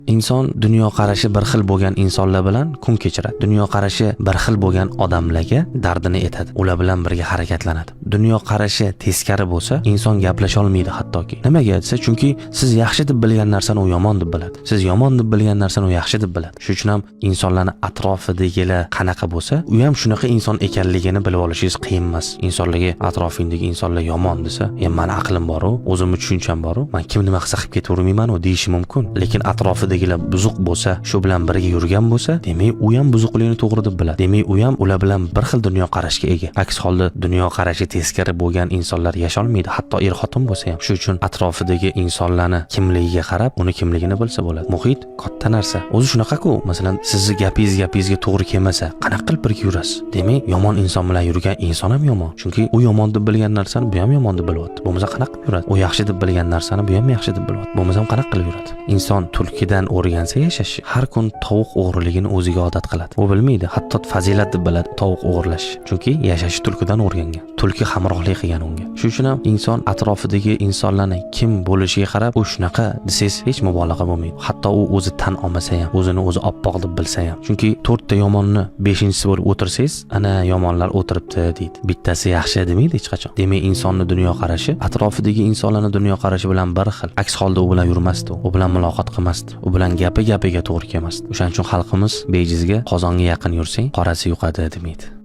Inson dunyoqarashi bir xil bo'lgan insonlar bilan kun kechiradi. Dunyoqarashi bir xil bo'lgan odamlarga dardini aytadi. Ular bilan birga harakatlanadi. Dunyoqarashi teskari bo'lsa, inson gaplasha olmaydi hattoki. Nimaga desa, chunki siz yaxshi deb bilgan narsani u yomon deb biladi. Siz yomon deb bilgan narsani u yaxshi deb biladi. Shuning uchun ham insonlarning atrofidagilar qanaqa bo'lsa, u ham shunaqa inson ekanligini bilib olishingiz qiyin emas. Insonlarga atrofingdagi insonlar yomon desa, meni aqlim bor-u, o'zimni tushuncham bor-u, men kim nima qilsa qilib ketavermayman-u deyishi mumkin. Lekin atrofidagilar buzuq bo'lsa, shu bilan birga yurgan bo'lsa, demak u ham buzuqlikni to'g'ri deb biladi. Demak u ham ular bilan bir xil dunyoqarashga ega. Aks holda dunyoqarashi teskari bo'lgan insonlar yasholmaydi, hatto er-xotin bo'lsa ham. Shuning uchun atrofidagi insonlarni kimligiga qarab, uni kimligini bilsa bo'ladi. Muhit katta narsa. O'zi shunaqa-ku, masalan, sizni gapingizga to'g'ri kelmasa, qanaqa qilib birga yurasiz? Demak, yomon inson bilan yurgan inson ham yomon. Chunki u yomon deb bilgan narsani bu ham yomon deb bilyapti. Bo'lmasa qanaqa qilib yuradi? U yaxshi deb bilgan narsani bu ham yaxshi deb bilyapti. Bo'lmasa ham qanaqa qilib yuradi? Inson tulkidan o'rgansa yashash, har kun tovuq o'g'riligini o'ziga odat qiladi. U bilmaydi, hatto fazilat deb biladi tovuq o'g'irlash. Chunki yashashi tulkidan o'rgangan. Tulki hamrohlik qilgan unga. Shuning uchun ham inson atrofidagi insonlarni kim bo'lishiga qarab, u shunaqa desangiz hech mubolag'a bo'lmaydi. Hatto u o'zi tan olmasa ham, o'zini o'zi oppoq deb bilsa ham. Chunki 4 ta yomonni 5-inchisi bo'lib o'tirsangiz, ana yomonlar o'tiribdi deydi. Bittasi yaxshi demaydi hech qachon. Demak, insonning dunyoqarashi atrofidagi insonlarning dunyoqarashi bilan bir xil. Aks holda u bilan yurmasdi, u bilan muloqot qilmasdi, u bilan gapiga to'g'ri kelmasdi. O'shaning uchun xalqimiz bejizga qozonga yaqin yursang, qorasi yuqadi demaydi.